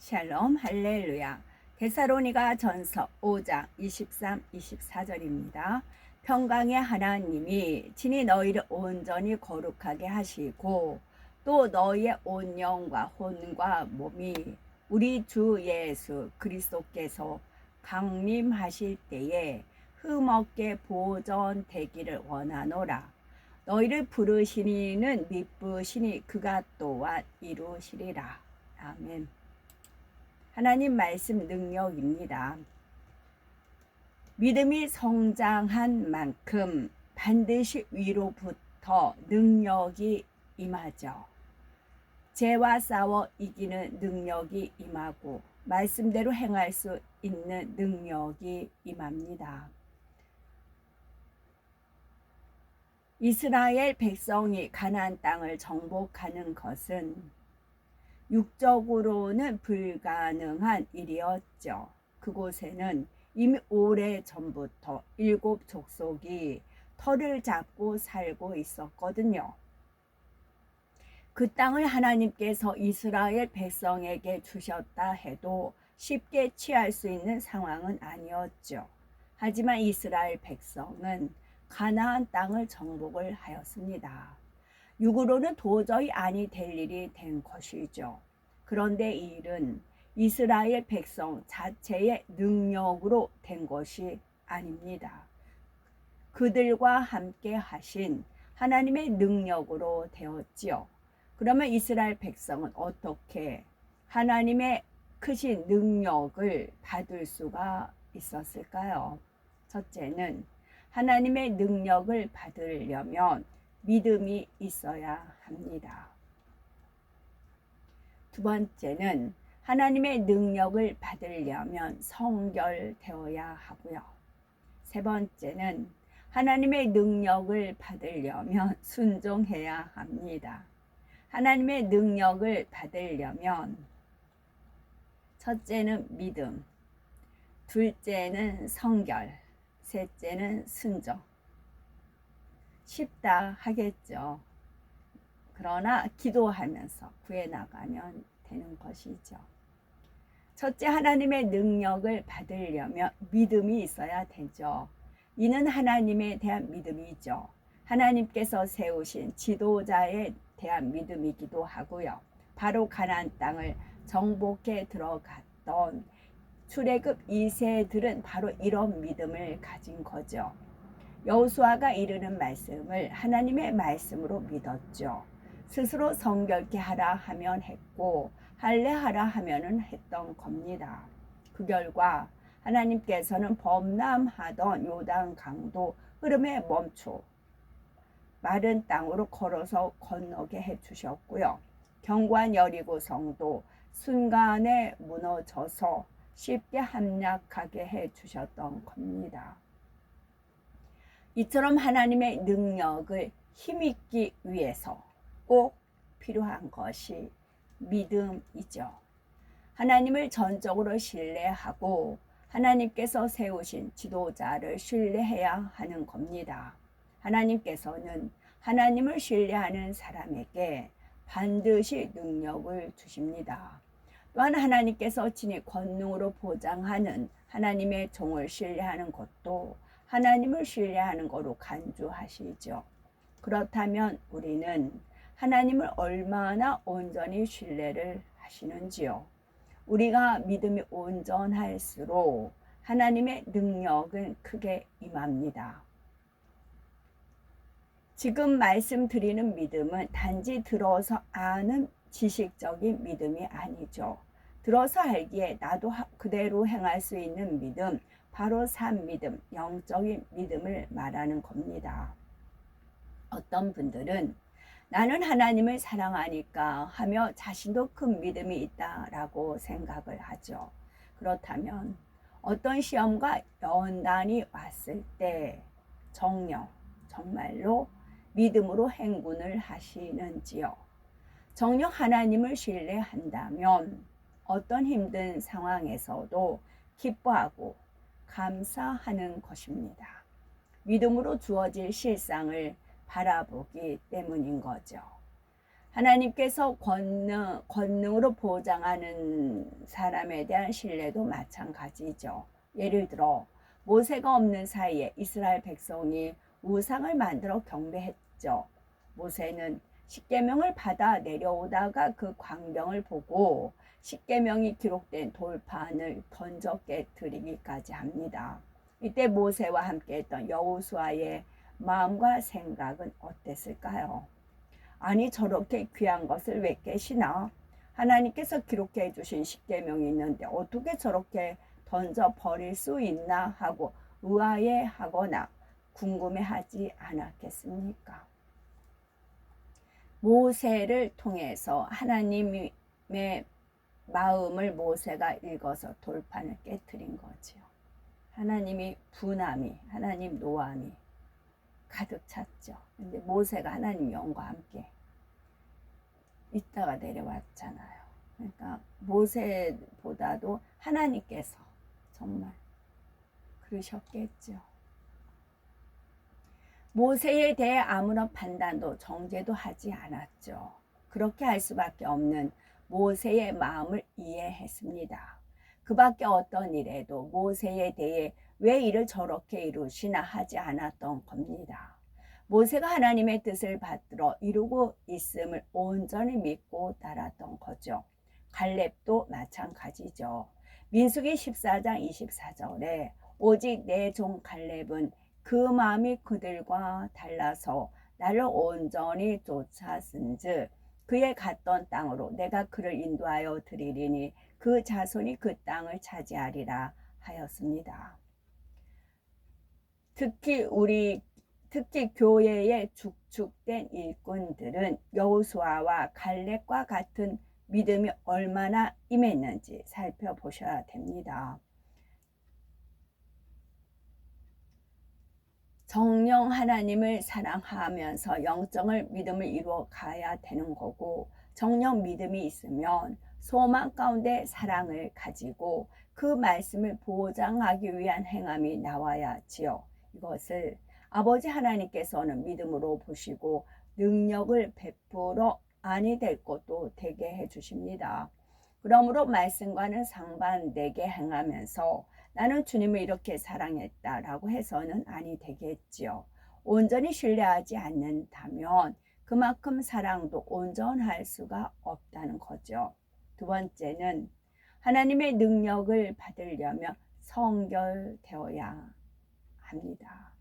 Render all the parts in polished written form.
샬롬 할렐루야. 데살로니가 전서 5장 23, 24절입니다. 평강의 하나님이 친히 너희를 온전히 거룩하게 하시고 또 너희의 온 영과 혼과 몸이 우리 주 예수 그리스도께서 강림하실 때에 흠없게 보존되기를 원하노라. 너희를 부르시니는 미쁘시니 그가 또한 이루시리라. 아멘. 하나님 말씀 능력입니다. 믿음이 성장한 만큼 반드시 위로부터 능력이 임하죠. 죄와 싸워 이기는 능력이 임하고 말씀대로 행할 수 있는 능력이 임합니다. 이스라엘 백성이 가나안 땅을 정복하는 것은 육적으로는 불가능한 일이었죠. 그곳에는 이미 오래전부터 7 족속이 터를 잡고 살고 있었거든요. 그 땅을 하나님께서 이스라엘 백성에게 주셨다 해도 쉽게 취할 수 있는 상황은 아니었죠. 하지만 이스라엘 백성은 가나안 땅을 정복을 하였습니다. 육으로는 도저히 아니 될 일이 된 것이죠. 그런데 이 일은 이스라엘 백성 자체의 능력으로 된 것이 아닙니다. 그들과 함께 하신 하나님의 능력으로 되었지요. 그러면 이스라엘 백성은 어떻게 하나님의 크신 능력을 받을 수가 있었을까요? 첫째는 하나님의 능력을 받으려면 믿음이 있어야 합니다. 두 번째는 하나님의 능력을 받으려면 성결되어야 하고요. 세 번째는 하나님의 능력을 받으려면 순종해야 합니다. 하나님의 능력을 받으려면 첫째는 믿음, 둘째는 성결, 셋째는 순종. 쉽다 하겠죠. 그러나 기도하면서 구해나가면 되는 것이죠. 첫째, 하나님의 능력을 받으려면 믿음이 있어야 되죠. 이는 하나님에 대한 믿음이죠. 하나님께서 세우신 지도자에 대한 믿음이기도 하고요. 바로 가나안 땅을 정복해 들어갔던 출애굽 2세들은 바로 이런 믿음을 가진 거죠. 여호수아가 이르는 말씀을 하나님의 말씀으로 믿었죠. 스스로 성결케 하라 하면 했고 할례 하라 하면은 했던 겁니다. 그 결과 하나님께서는 범람하던 요단 강도 흐름에 멈춰 마른 땅으로 걸어서 건너게 해주셨고요. 견고한 여리고 성도 순간에 무너져서 쉽게 함락하게 해주셨던 겁니다. 이처럼 하나님의 능력을 힘입기 위해서 꼭 필요한 것이 믿음이죠. 하나님을 전적으로 신뢰하고 하나님께서 세우신 지도자를 신뢰해야 하는 겁니다. 하나님께서는 하나님을 신뢰하는 사람에게 반드시 능력을 주십니다. 또한 하나님께서 친히 권능으로 보장하는 하나님의 종을 신뢰하는 것도 하나님을 신뢰하는 거로 간주하시죠. 그렇다면 우리는 하나님을 얼마나 온전히 신뢰를 하시는지요? 우리가 믿음이 온전할수록 하나님의 능력은 크게 임합니다. 지금 말씀드리는 믿음은 단지 들어서 아는 지식적인 믿음이 아니죠. 들어서 알기에 나도 그대로 행할 수 있는 믿음, 바로 산 믿음, 영적인 믿음을 말하는 겁니다. 어떤 분들은 나는 하나님을 사랑하니까 하며 자신도 큰 믿음이 있다라고 생각을 하죠. 그렇다면 어떤 시험과 연단이 왔을 때 정말로 믿음으로 행군을 하시는지요? 정녕 하나님을 신뢰한다면 어떤 힘든 상황에서도 기뻐하고 감사하는 것입니다. 믿음으로 주어질 실상을 바라보기 때문인 거죠. 하나님께서 권능으로 보장하는 사람에 대한 신뢰도 마찬가지죠. 예를 들어 모세가 없는 사이에 이스라엘 백성이 우상을 만들어 경배했죠. 모세는 십계명을 받아 내려오다가 그 광경을 보고 십계명이 기록된 돌판을 던져 깨뜨리기까지 합니다. 이때 모세와 함께했던 여호수아의 마음과 생각은 어땠을까요? 아니 저렇게 귀한 것을 왜 깨시나? 하나님께서 기록해 주신 십계명이 있는데 어떻게 저렇게 던져 버릴 수 있나 하고 의아해하거나 궁금해하지 않았겠습니까? 모세를 통해서 하나님의 마음을 모세가 읽어서 돌판을 깨뜨린 거지요. 하나님이 분함이, 하나님 노함이 가득 찼죠. 근데 모세가 하나님 영과 함께 있다가 내려왔잖아요. 그러니까 모세보다도 하나님께서 정말 그러셨겠죠. 모세에 대해 아무런 판단도 정죄도 하지 않았죠. 그렇게 할 수밖에 없는 모세의 마음을 이해했습니다. 그 밖에 어떤 일에도 모세에 대해 왜 일을 저렇게 이루시나 하지 않았던 겁니다. 모세가 하나님의 뜻을 받들어 이루고 있음을 온전히 믿고 따랐던 거죠. 갈렙도 마찬가지죠. 민수기 14장 24절에 오직 내 종 갈렙은 그 마음이 그들과 달라서 나를 온전히 쫓았은즉 그의 갔던 땅으로 내가 그를 인도하여 드리리니 그 자손이 그 땅을 차지하리라 하였습니다. 특히 교회의 축축된 일꾼들은 여호수아와 갈렙과 같은 믿음이 얼마나 임했는지 살펴보셔야 됩니다. 정령 하나님을 사랑하면서 영적을 믿음을 이루어 가야 되는 거고, 정령 믿음이 있으면 소망 가운데 사랑을 가지고 그 말씀을 보장하기 위한 행함이 나와야지요. 이것을 아버지 하나님께서는 믿음으로 보시고 능력을 베풀어 아니 될 것도 되게 해주십니다. 그러므로 말씀과는 상반되게 행하면서 나는 주님을 이렇게 사랑했다라고 해서는 아니 되겠지요. 온전히 신뢰하지 않는다면 그만큼 사랑도 온전할 수가 없다는 거죠. 두 번째는 하나님의 능력을 받으려면 성결되어야 합니다.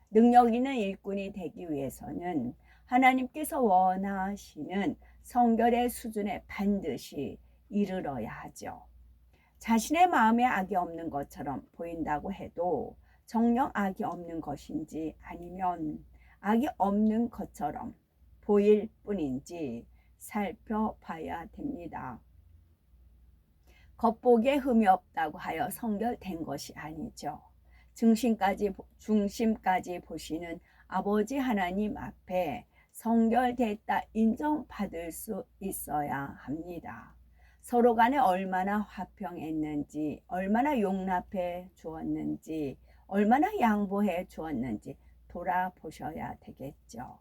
능력 있는 일꾼이 되기 위해서는 하나님께서 원하시는 성결의 수준에 반드시 이르러야 하죠. 자신의 마음에 악이 없는 것처럼 보인다고 해도 정녕 악이 없는 것인지 아니면 악이 없는 것처럼 보일 뿐인지 살펴봐야 됩니다. 겉보기에 흠이 없다고 하여 성결된 것이 아니죠. 중심까지 보시는 아버지 하나님 앞에 성결됐다 인정받을 수 있어야 합니다. 서로 간에 얼마나 화평했는지, 얼마나 용납해 주었는지, 얼마나 양보해 주었는지 돌아보셔야 되겠죠.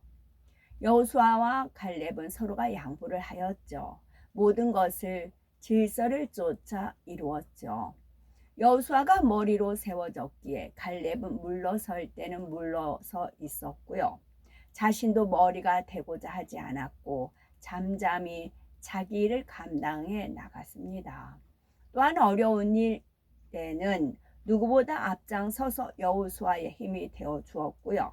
여호수아와 갈렙은 서로가 양보를 하였죠. 모든 것을 질서를 쫓아 이루었죠. 여호수아가 머리로 세워졌기에 갈렙은 물러설 때는 물러서 있었고요. 자신도 머리가 되고자 하지 않았고 잠잠히 자기 일을 감당해 나갔습니다. 또한 어려운 일 때는 누구보다 앞장서서 여호수아의 힘이 되어 주었고요.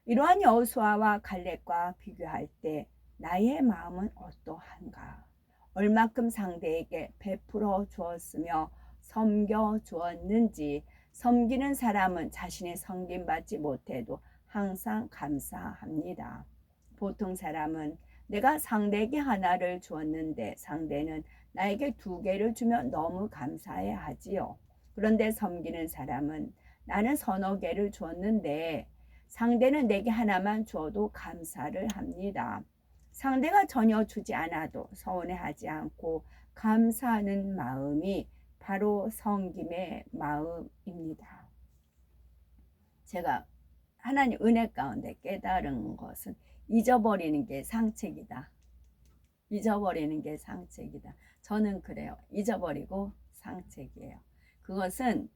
이러한 여호수아와 갈렙과 비교할 때 나의 마음은 어떠한가? 얼마큼 상대에게 베풀어 주었으며 섬겨 주었는지, 섬기는 사람은 자신의 섬김받지 못해도 항상 감사합니다. 보통 사람은 내가 상대에게 하나를 주었는데 상대는 나에게 2개를 주면 너무 감사해 하지요. 그런데 섬기는 사람은 나는 3-4개를 주었는데 상대는 내게 하나만 주어도 감사를 합니다. 상대가 전혀 주지 않아도 서운해하지 않고 감사하는 마음이 바로 섬김의 마음입니다. 제가 하나님 은혜 가운데 깨달은 것은 잊어버리는 게 상책이다. 잊어버리는 게 상책이다. 저는 그래요. 잊어버리고 상책이에요. 그것은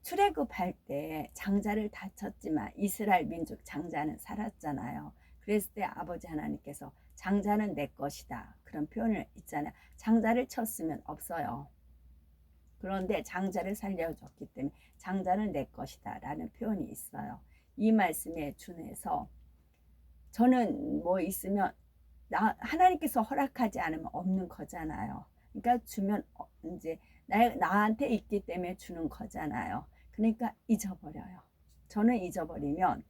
출애굽할 때 장자를 다쳤지만 이스라엘 민족 장자는 살았잖아요. 그랬을 때 아버지 하나님께서 장자는 내 것이다. 그런 표현을 있잖아요. 장자를 쳤으면 없어요. 그런데 장자를 살려줬기 때문에 장자는 내 것이다 라는 표현이 있어요. 이 말씀에 준해서 저는 뭐 있으면 하나님께서 허락하지 않으면 없는 거잖아요. 그러니까 주면 이제 나한테 있기 때문에 주는 거잖아요. 그러니까 잊어버려요. 저는 잊어버리면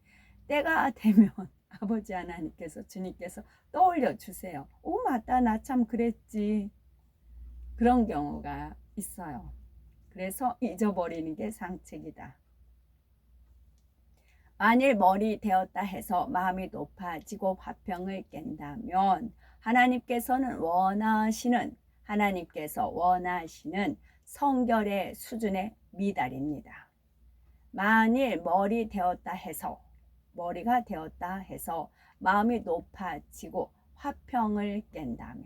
때가 되면 아버지 하나님께서 주님께서 떠올려 주세요. 오 맞다 나 참 그랬지. 그런 경우가 있어요. 그래서 잊어버리는 게 상책이다. 만일 머리 되었다 해서 마음이 높아지고 화평을 깬다면 하나님께서 원하시는 성결의 수준에 미달입니다. 만일 머리가 되었다 해서 마음이 높아지고 화평을 깬다면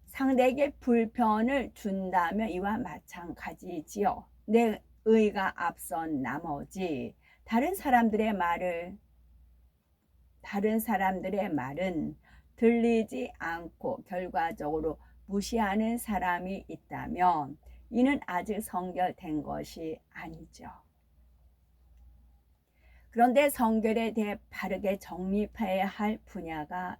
상대에게 불편을 준다면 이와 마찬가지지요. 내 의가 앞선 나머지 다른 사람들의 말은 들리지 않고 결과적으로 무시하는 사람이 있다면 이는 아직 성결된 것이 아니죠. 그런데 성결에 대해 바르게 정립해야 할 분야가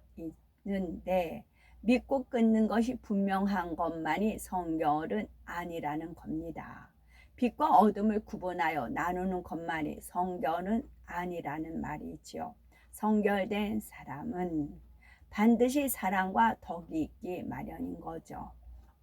있는데 믿고 끊는 것이 분명한 것만이 성결은 아니라는 겁니다. 빛과 어둠을 구분하여 나누는 것만이 성결은 아니라는 말이지요. 성결된 사람은 반드시 사랑과 덕이 있기 마련인 거죠.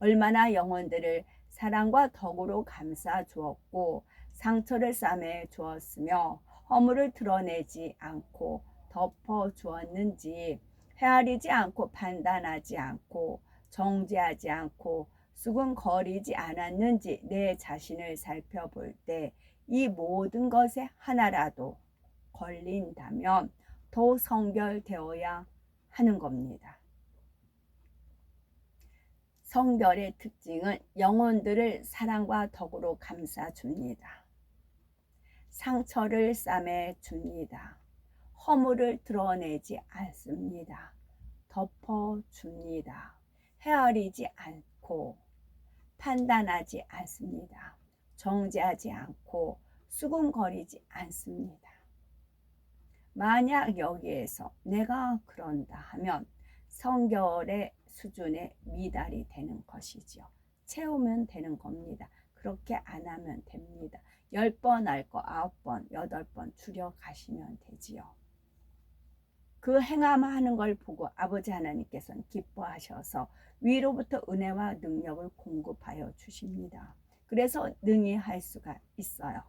얼마나 영혼들을 사랑과 덕으로 감싸 주었고 상처를 싸매 주었으며 허물을 드러내지 않고 덮어 주었는지 헤아리지 않고 판단하지 않고 정죄하지 않고 수군거리지 않았는지 내 자신을 살펴볼 때 이 모든 것에 하나라도 걸린다면 더 성결되어야 하는 겁니다. 성결의 특징은 영혼들을 사랑과 덕으로 감싸줍니다. 상처를 싸매줍니다. 허물을 드러내지 않습니다. 덮어줍니다. 헤아리지 않고 판단하지 않습니다. 정죄하지 않고 수군거리지 않습니다. 만약 여기에서 내가 그런다 하면 성결의 수준에 미달이 되는 것이죠. 채우면 되는 겁니다. 그렇게 안 하면 됩니다. 10번 할 거 9번, 8번 줄여가시면 되지요. 그 행함하는 걸 보고 아버지 하나님께서는 기뻐하셔서 위로부터 은혜와 능력을 공급하여 주십니다. 그래서 능히 할 수가 있어요.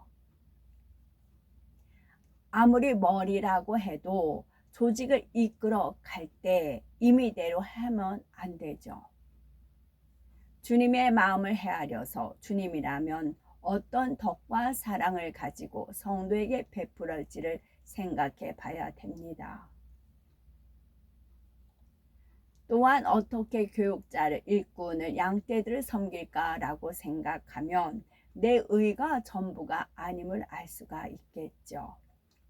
아무리 머리라고 해도 조직을 이끌어 갈 때 임의대로 하면 안 되죠. 주님의 마음을 헤아려서 주님이라면 어떤 덕과 사랑을 가지고 성도에게 베풀을지를 생각해 봐야 됩니다. 또한 어떻게 교육자를, 일꾼을, 양떼들을 섬길까라고 생각하면 내 의가 전부가 아님을 알 수가 있겠죠.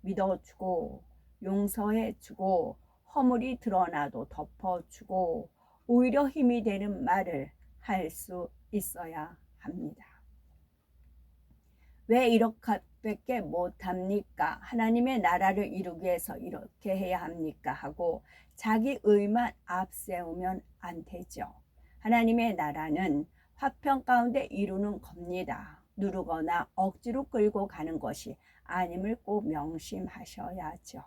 믿어주고 용서해주고 허물이 드러나도 덮어주고 오히려 힘이 되는 말을 할 수 있어야 합니다. 왜 이렇게밖에 못합니까? 하나님의 나라를 이루기 위해서 이렇게 해야 합니까? 하고 자기 의만 앞세우면 안 되죠. 하나님의 나라는 화평 가운데 이루는 겁니다. 누르거나 억지로 끌고 가는 것이 아님을 꼭 명심하셔야죠.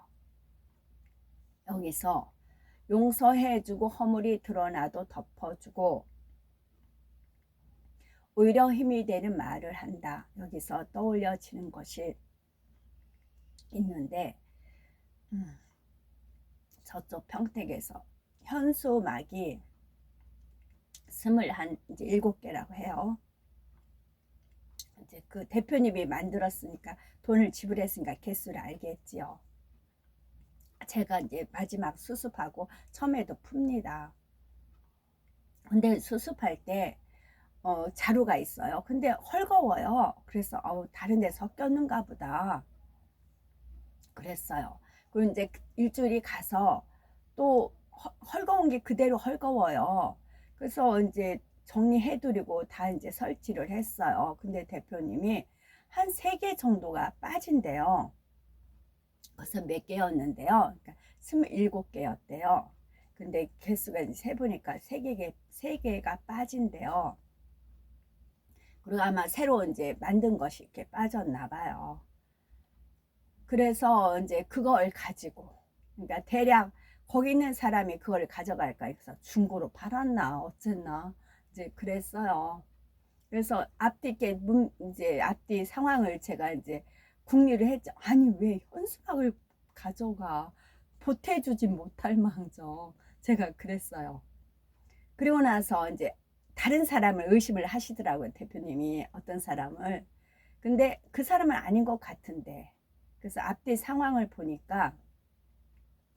여기서 용서해주고 허물이 드러나도 덮어주고 오히려 힘이 되는 말을 한다. 여기서 떠올려지는 것이 있는데 저쪽 평택에서 현수막이 27개라고 해요. 이제 그 대표님이 만들었으니까 돈을 지불했으니까 개수를 알겠지요. 제가 이제 마지막 수습하고 처음에도 풉니다. 근데 수습할 때 자루가 있어요. 근데 헐거워요. 그래서 다른 데 섞였는가 보다 그랬어요. 그리고 이제 일주일이 가서 또 헐거운 게 그대로 헐거워요. 그래서 이제 정리해드리고 다 이제 설치를 했어요. 근데 대표님이 한 3개 정도가 빠진대요. 그래서 몇 개였는데요. 그러니까 27개였대요. 근데 개수가 이제 세보니까 3개가 빠진대요. 그리고 아마 새로 이제 만든 것이 이렇게 빠졌나 봐요. 그래서 이제 그걸 가지고, 그러니까 대략 거기 있는 사람이 그걸 가져갈까 해서 중고로 팔았나 어쨌나 이제 그랬어요. 그래서 앞뒤 게 이제 앞뒤 상황을 제가 이제 궁리를 했죠. 아니 왜 현수막을 가져가, 보태주지 못할 망정, 제가 그랬어요. 그리고 나서 이제 다른 사람을 의심을 하시더라고요. 대표님이 어떤 사람을. 근데 그 사람은 아닌 것 같은데, 그래서 앞뒤 상황을 보니까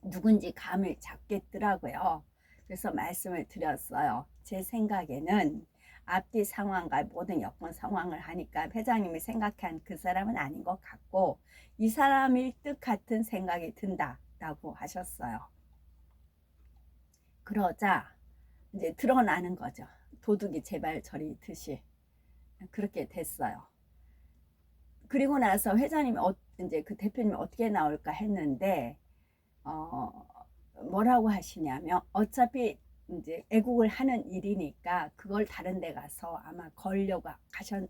누군지 감을 잡겠더라고요. 그래서 말씀을 드렸어요. 제 생각에는 앞뒤 상황과 모든 여건 상황을 하니까 회장님이 생각한 그 사람은 아닌 것 같고 이 사람일 듯 같은 생각이 든다라고 하셨어요. 그러자 이제 드러나는 거죠. 도둑이 제발 저리듯이 그렇게 됐어요. 그리고 나서 회장님이 이제 그 대표님이 어떻게 나올까 했는데 뭐라고 하시냐면 어차피 이제 애국을 하는 일이니까 그걸 다른 데 가서 아마 걸려고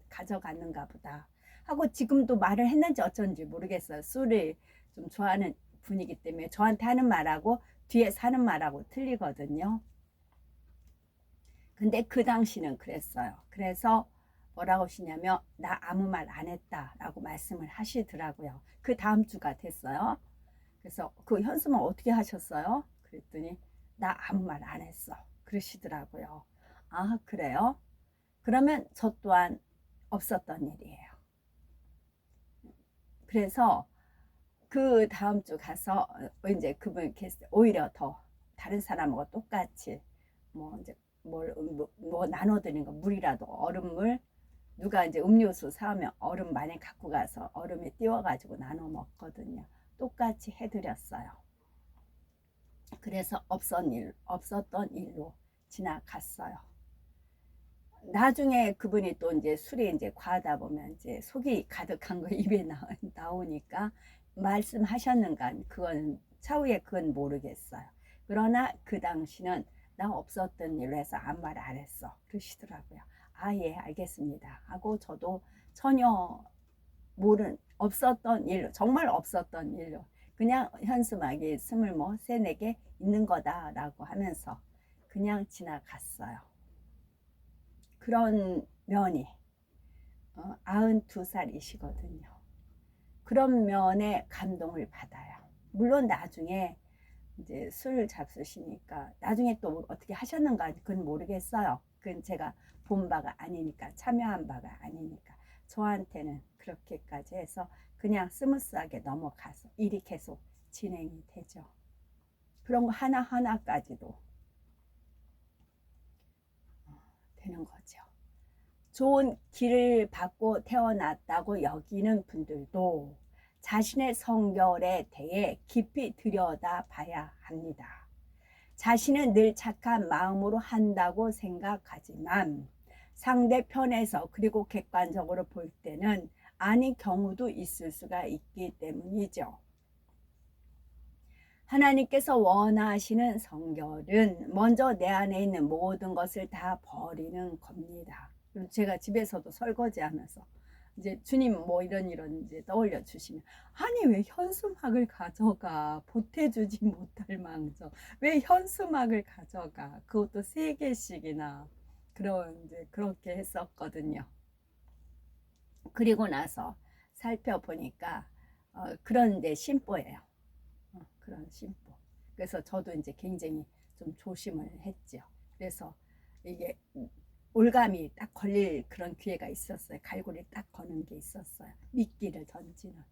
가져갔는가 보다 하고 지금도 말을 했는지 어쩐지 모르겠어요. 술을 좀 좋아하는 분이기 때문에 저한테 하는 말하고 뒤에 사는 말하고 틀리거든요. 근데 그 당시는 그랬어요. 그래서 뭐라고 하시냐면 나 아무 말 안 했다라고 말씀을 하시더라고요. 그 다음 주가 됐어요. 그래서 그 현수막 어떻게 하셨어요? 그랬더니 나 아무 말 안 했어 그러시더라고요. 아 그래요? 그러면 저 또한 없었던 일이에요. 그래서 그 다음 주 가서 이제 그분 오히려 더 다른 사람하고 똑같이 뭐 이제 뭐 나눠드리는 거 물이라도 얼음물 누가 이제 음료수 사오면 얼음 많이 갖고 가서 얼음에 띄워가지고 나눠 먹거든요. 똑같이 해드렸어요. 그래서 없었던 일로 지나갔어요. 나중에 그분이 또 이제 술이 이제 과하다 보면 이제 속이 가득한 거 입에 나오니까 말씀하셨는가 그건 차후에 그건 모르겠어요. 그러나 그 당시는 나 없었던 일로 해서 아무 말 안 했어 그러시더라고요. 아 예 알겠습니다 하고 저도 전혀 없었던 일로 정말 없었던 일로 그냥 현수막이 24개 있는 거다라고 하면서 그냥 지나갔어요. 그런 면이 92살이시거든요. 그런 면에 감동을 받아요. 물론 나중에 이제 술 잡수시니까 나중에 또 어떻게 하셨는가 그건 모르겠어요. 그건 제가 본 바가 아니니까 참여한 바가 아니니까 저한테는 그렇게까지 해서 그냥 스무스하게 넘어가서 일이 계속 진행이 되죠. 그런 거 하나하나까지도 되는 거죠. 좋은 길을 받고 태어났다고 여기는 분들도 자신의 성결에 대해 깊이 들여다 봐야 합니다. 자신은 늘 착한 마음으로 한다고 생각하지만 상대편에서 그리고 객관적으로 볼 때는 아닌 경우도 있을 수가 있기 때문이죠. 하나님께서 원하시는 성결은 먼저 내 안에 있는 모든 것을 다 버리는 겁니다. 그리고 제가 집에서도 설거지하면서 이제 주님 뭐 이런 이제 떠올려 주시면 아니 왜 현수막을 가져가 보태주지 못할 망정 왜 현수막을 가져가 그것도 3개씩이나 그런 이제 그렇게 했었거든요. 그리고 나서 살펴보니까 그런데 심보예요. 그런 심보. 그래서 저도 이제 굉장히 좀 조심을 했죠. 그래서 이게 올감이 딱 걸릴 그런 기회가 있었어요. 갈고리 딱 거는 게 있었어요. 미끼를 던지는.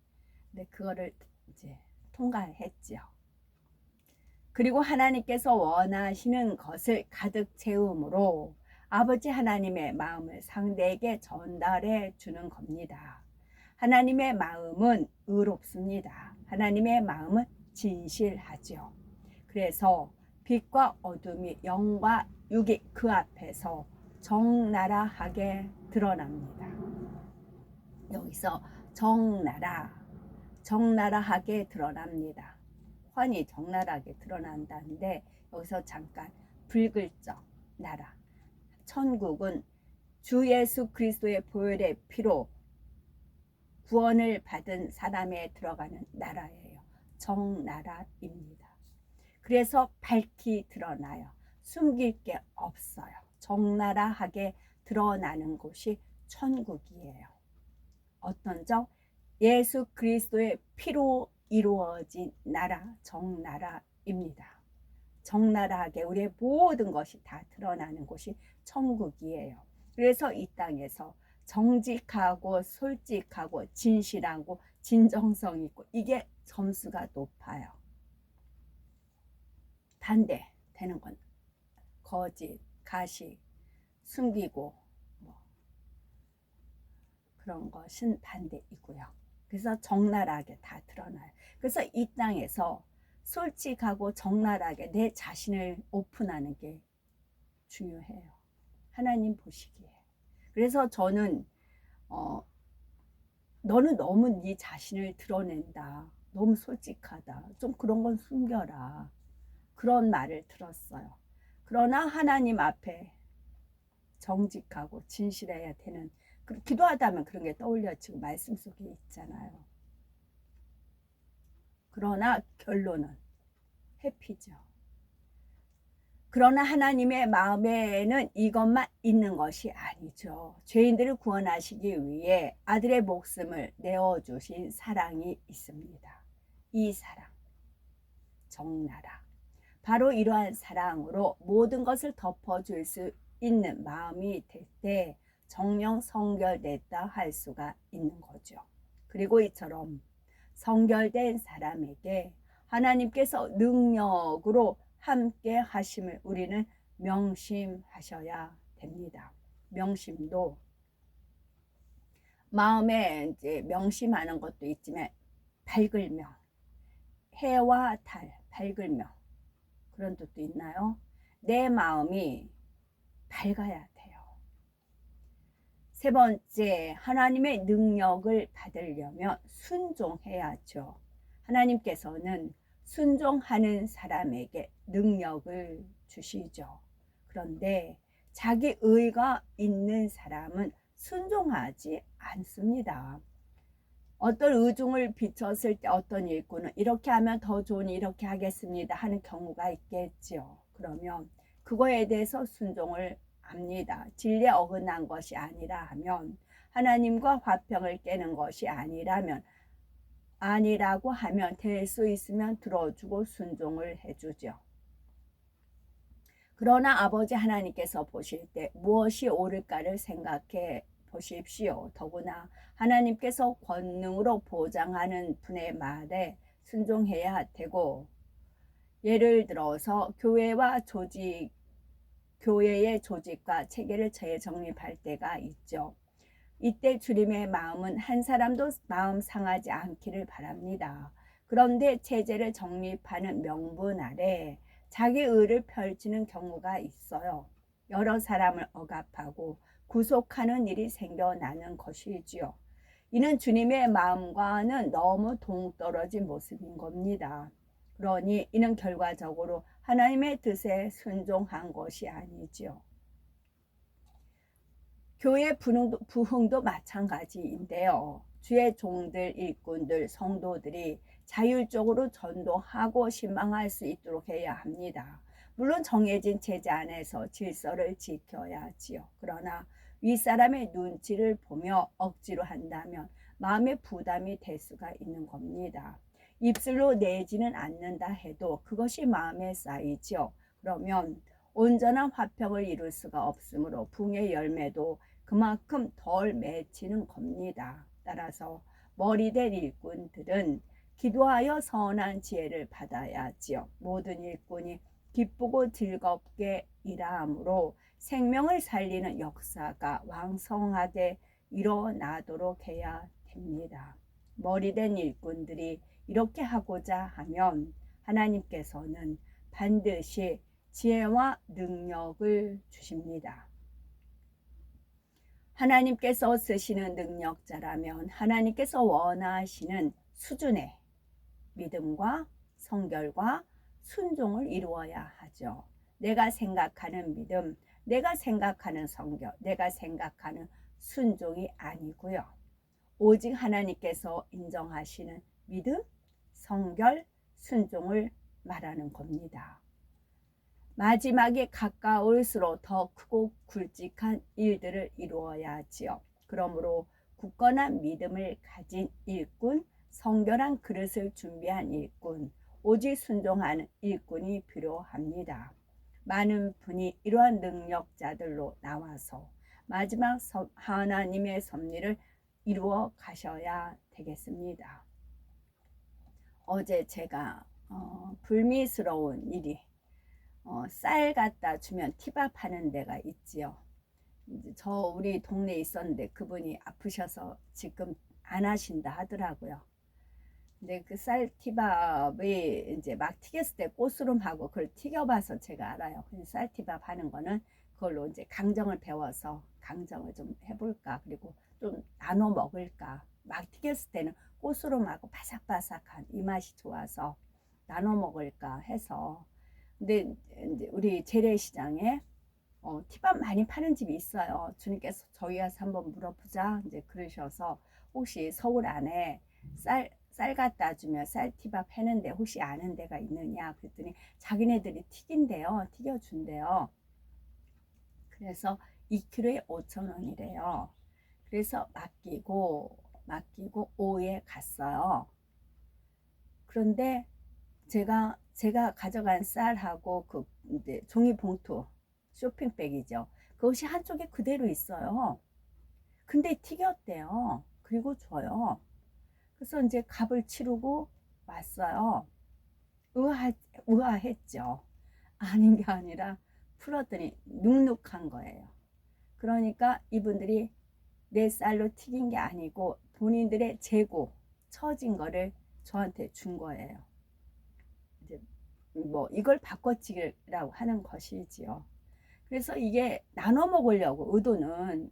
근데 그거를 이제 통과했지요. 그리고 하나님께서 원하시는 것을 가득 채움으로 아버지 하나님의 마음을 상대에게 전달해 주는 겁니다. 하나님의 마음은 의롭습니다. 하나님의 마음은 진실하죠. 그래서 빛과 어둠이 영과 육이 그 앞에서 적나라하게 드러납니다. 여기서 적나라하게 드러납니다. 환히 적나라하게 드러난다는데 여기서 잠깐 불글적 나라. 천국은 주 예수 그리스도의 보혈의 피로 구원을 받은 사람에 들어가는 나라예요. 적나라입니다. 그래서 밝히 드러나요. 숨길 게 없어요. 적나라하게 드러나는 곳이 천국이에요. 어떤 적? 예수 그리스도의 피로 이루어진 나라, 적나라입니다. 적나라하게 우리의 모든 것이 다 드러나는 곳이 천국이에요. 그래서 이 땅에서 정직하고 솔직하고 진실하고 진정성 있고 이게 점수가 높아요. 반대되는 건 거짓, 가식, 숨기고 뭐 그런 것은 반대이고요. 그래서 적나라하게 다 드러나요. 그래서 이 땅에서 솔직하고 적나라하게 내 자신을 오픈하는 게 중요해요. 하나님 보시기에. 그래서 저는 너는 너무 네 자신을 드러낸다. 너무 솔직하다. 좀 그런 건 숨겨라. 그런 말을 들었어요. 그러나 하나님 앞에 정직하고 진실해야 되는, 기도하다면 그런 게 떠올려 지금 말씀 속에 있잖아요. 그러나 결론은 회피죠. 그러나 하나님의 마음에는 이것만 있는 것이 아니죠. 죄인들을 구원하시기 위해 아들의 목숨을 내어주신 사랑이 있습니다. 이 사랑, 적나라. 바로 이러한 사랑으로 모든 것을 덮어줄 수 있는 마음이 될 때 정령 성결됐다 할 수가 있는 거죠. 그리고 이처럼 성결된 사람에게 하나님께서 능력으로 함께 하심을 우리는 명심하셔야 됩니다. 명심도 마음에 이제 명심하는 것도 있지만 밝을 명, 해와 달, 밝을 명 그런 뜻도 있나요? 내 마음이 밝아야 돼요. 세 번째, 하나님의 능력을 받으려면 순종해야죠. 하나님께서는 순종하는 사람에게 능력을 주시죠. 그런데 자기 의가 있는 사람은 순종하지 않습니다. 어떤 의중을 비쳤을 때 어떤 일꾼은 이렇게 하면 더 좋으니 이렇게 하겠습니다 하는 경우가 있겠지요. 그러면 그거에 대해서 순종을 합니다. 진리에 어긋난 것이 아니라 하면, 하나님과 화평을 깨는 것이 아니라고 하면 될 수 있으면 들어주고 순종을 해주죠. 그러나 아버지 하나님께서 보실 때 무엇이 옳을까를 생각해 보십시오. 더구나 하나님께서 권능으로 보장하는 분의 말에 순종해야 되고, 예를 들어서 교회의 조직과 체계를 재정립할 때가 있죠. 이때 주님의 마음은 한 사람도 마음 상하지 않기를 바랍니다. 그런데 체제를 정립하는 명분 아래 자기 의를 펼치는 경우가 있어요. 여러 사람을 억압하고 구속하는 일이 생겨나는 것이지요. 이는 주님의 마음과는 너무 동떨어진 모습인 겁니다. 그러니 이는 결과적으로 하나님의 뜻에 순종한 것이 아니지요. 교회 부흥도 마찬가지인데요. 주의 종들, 일꾼들, 성도들이 자율적으로 전도하고 신방할 수 있도록 해야 합니다. 물론 정해진 체제 안에서 질서를 지켜야 하지요. 그러나 윗사람의 눈치를 보며 억지로 한다면 마음의 부담이 될 수가 있는 겁니다. 입술로 내지는 않는다 해도 그것이 마음에 쌓이죠. 그러면 온전한 화평을 이룰 수가 없으므로 붕의 열매도 그만큼 덜 맺히는 겁니다. 따라서 머리된 일꾼들은 기도하여 선한 지혜를 받아야지요. 모든 일꾼이 기쁘고 즐겁게 일하므로 생명을 살리는 역사가 왕성하게 일어나도록 해야 됩니다. 머리된 일꾼들이 이렇게 하고자 하면 하나님께서는 반드시 지혜와 능력을 주십니다. 하나님께서 쓰시는 능력자라면 하나님께서 원하시는 수준의 믿음과 성결과 순종을 이루어야 하죠. 내가 생각하는 믿음, 내가 생각하는 성결, 내가 생각하는 순종이 아니고요. 오직 하나님께서 인정하시는 믿음, 성결, 순종을 말하는 겁니다. 마지막에 가까울수록 더 크고 굵직한 일들을 이루어야 하지요. 그러므로 굳건한 믿음을 가진 일꾼, 성결한 그릇을 준비한 일꾼, 오직 순종하는 일꾼이 필요합니다. 많은 분이 이러한 능력자들로 나와서 마지막 하나님의 섭리를 이루어 가셔야 되겠습니다. 어제 제가 불미스러운 일이 쌀 갖다 주면 티밥 하는 데가 있지요. 저 우리 동네에 있었는데 그분이 아프셔서 지금 안 하신다 하더라고요. 근데 그 쌀 티밥이 이제 막 튀겼을 때 꼬스름하고 그걸 튀겨봐서 제가 알아요. 쌀 티밥 하는 거는 그걸로 이제 강정을 배워서 강정을 좀 해볼까, 그리고 좀 나눠 먹을까. 막 튀겼을 때는 꼬스름하고 바삭바삭한 이 맛이 좋아서 나눠 먹을까 해서. 근데 이제 우리 재래시장에 티밥 많이 파는 집이 있어요. 주님께서 저희 가서 한번 물어보자 이제 그러셔서, 혹시 서울 안에 쌀 갖다 주면 쌀 티밥 해는데 혹시 아는 데가 있느냐 그랬더니 자기네들이 튀긴대요. 튀겨준대요. 그래서 2kg에 5,000원이래요. 그래서 맡기고 오후에 갔어요. 그런데 제가 가져간 쌀하고 그 이제 종이 봉투, 쇼핑백이죠. 그것이 한쪽에 그대로 있어요. 근데 튀겼대요. 그리고 줘요. 그래서 이제 값을 치르고 왔어요. 의아했죠. 아닌 게 아니라 풀었더니 눅눅한 거예요. 그러니까 이분들이 내 쌀로 튀긴 게 아니고 본인들의 재고 처진 거를 저한테 준 거예요. 이제 뭐 이걸 바꿔치기라고 하는 것이지요. 그래서 이게 나눠 먹으려고, 의도는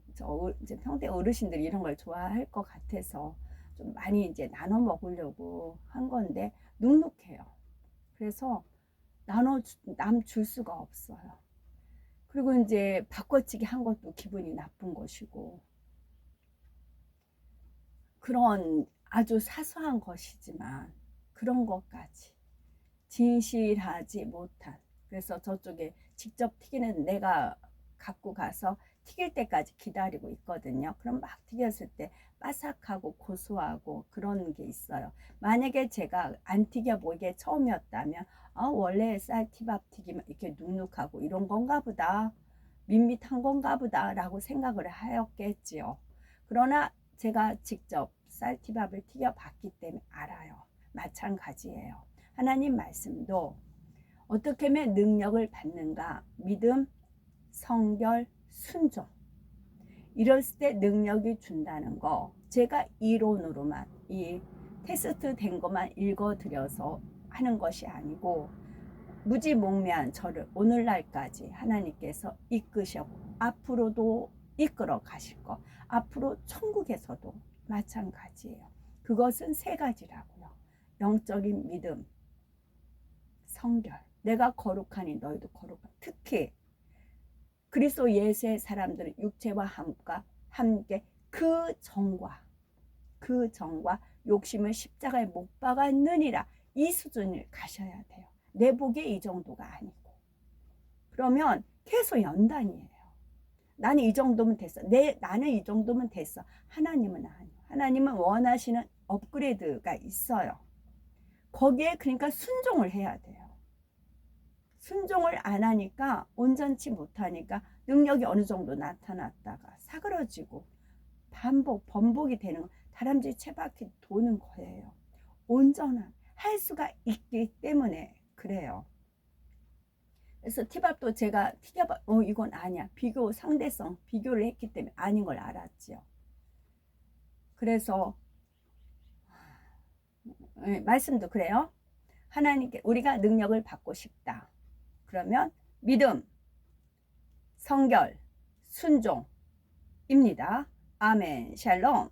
이제 평대 어르신들이 이런 걸 좋아할 것 같아서 좀 많이 이제 나눠 먹으려고 한 건데 눅눅해요. 그래서 남 줄 수가 없어요. 그리고 이제 바꿔치기 한 것도 기분이 나쁜 것이고, 그런 아주 사소한 것이지만 그런 것까지 진실하지 못한, 그래서 저쪽에 직접 튀기는 내가 갖고 가서 튀길 때까지 기다리고 있거든요. 그럼 막 튀겼을 때 바삭하고 고소하고 그런 게 있어요. 만약에 제가 안 튀겨 보이게 처음이었다면 원래 쌀티밥 튀기면 이렇게 눅눅하고 이런 건가 보다, 밋밋한 건가 보다 라고 생각을 하였겠지요. 그러나 제가 직접 쌀티밥을 튀겨 봤기 때문에 알아요. 마찬가지예요. 하나님 말씀도 어떻게 하면 능력을 받는가? 믿음, 성결, 순종. 이랬을 때 능력이 준다는 거, 제가 이론으로만 이 테스트 된 것만 읽어드려서 하는 것이 아니고 무지몽매한 저를 오늘날까지 하나님께서 이끄셨고 앞으로도 이끌어 가실 것, 앞으로 천국에서도 마찬가지예요. 그것은 세 가지라고요. 영적인 믿음, 성결, 내가 거룩하니 너희도 거룩하니. 특히 그리스도 예수의 사람들은 육체와 함께 그 정과 욕심을 십자가에 못 박았느니라, 이 수준을 가셔야 돼요. 내 복에 이 정도가 아니고. 그러면 계속 연단이에요. 나는 이 정도면 됐어. 나는 이 정도면 됐어. 하나님은 아니에요. 하나님은 원하시는 업그레이드가 있어요. 거기에 그러니까 순종을 해야 돼요. 순종을 안 하니까 온전치 못하니까 능력이 어느 정도 나타났다가 사그러지고 번복이 되는 다람쥐 채바퀴 도는 거예요. 온전한 할 수가 있기 때문에 그래요. 그래서 티밥도 제가 티밥 이건 아니야. 비교 상대성 비교를 했기 때문에 아닌 걸 알았지요. 그래서 말씀도 그래요. 하나님께 우리가 능력을 받고 싶다. 그러면 믿음, 성결, 순종입니다. 아멘. 샬롬.